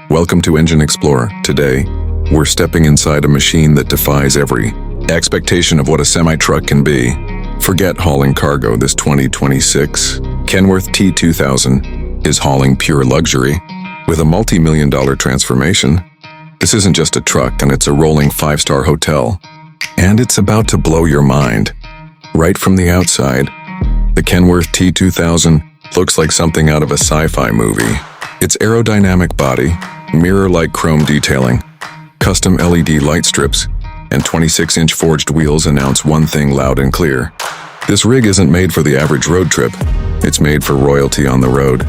Welcome to Engine Explorer. Today, we're stepping inside a machine that defies every expectation of what a semi-truck can be. Forget hauling cargo. This 2026 Kenworth T2000 is hauling pure luxury with a multi-million-dollar transformation. This isn't just a truck, and it's a rolling 5-star hotel. And it's about to blow your mind. Right from the outside, the Kenworth T2000 looks like something out of a sci-fi movie. Its aerodynamic body, mirror-like chrome detailing, custom LED light strips, and 26-inch forged wheels announce one thing loud and clear. This rig isn't made for the average road trip. It's made for royalty on the road.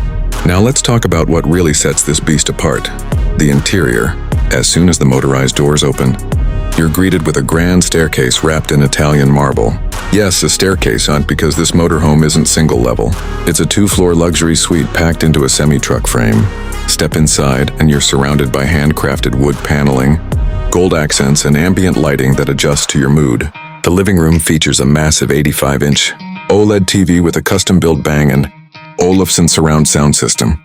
Now let's talk about what really sets this beast apart. The interior. As soon as the motorized doors open, you're greeted with a grand staircase wrapped in Italian marble. Yes, a staircase, because this motorhome isn't single level. It's a 2-floor luxury suite packed into a semi-truck frame. Step inside and you're surrounded by handcrafted wood paneling, gold accents, and ambient lighting that adjusts to your mood. The living room features a massive 85-inch OLED TV with a custom-built Bang Olufsen surround sound system.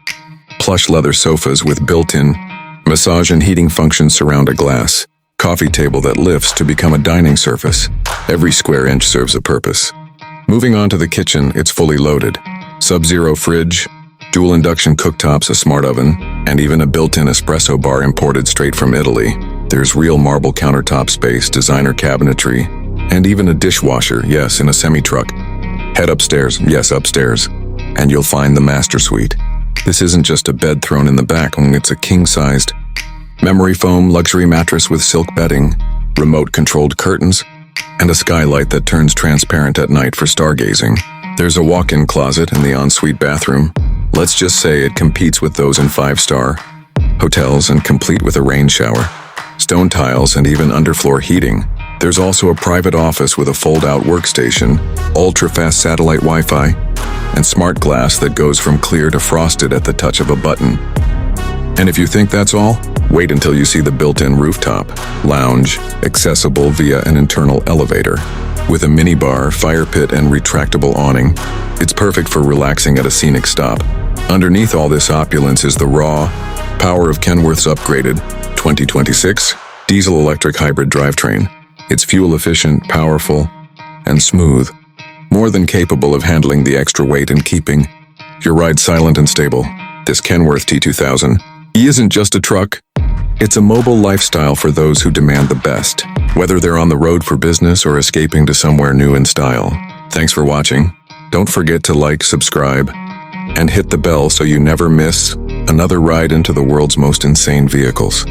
Plush leather sofas with built-in massage and heating functions surround a glass coffee table that lifts to become a dining surface. Every square inch serves a purpose. Moving on to the kitchen, it's fully loaded. Sub-zero fridge, dual induction cooktops, a smart oven, and even a built-in espresso bar imported straight from Italy. There's real marble countertop space, designer cabinetry, and even a dishwasher, yes, in a semi-truck. Head upstairs, yes, upstairs, and you'll find the master suite. This isn't just a bed thrown in the back, it's a king-sized memory foam luxury mattress with silk bedding, remote-controlled curtains, and a skylight that turns transparent at night for stargazing. There's a walk-in closet in the ensuite bathroom. Let's just say it competes with those in 5-star hotels, and complete with a rain shower, stone tiles, and even underfloor heating. There's also a private office with a fold-out workstation, ultra-fast satellite Wi-Fi, and smart glass that goes from clear to frosted at the touch of a button. And if you think that's all, wait until you see the built-in rooftop lounge, accessible via an internal elevator. With a minibar, fire pit, and retractable awning, it's perfect for relaxing at a scenic stop. Underneath all this opulence is the raw power of Kenworth's upgraded 2026 diesel-electric hybrid drivetrain. It's fuel-efficient, powerful, and smooth, more than capable of handling the extra weight and keeping your ride silent and stable. This Kenworth T2000 isn't just a truck. It's a mobile lifestyle for those who demand the best, whether they're on the road for business or escaping to somewhere new in style. Thanks for watching. Don't forget to like, subscribe, and hit the bell so you never miss another ride into the world's most insane vehicles.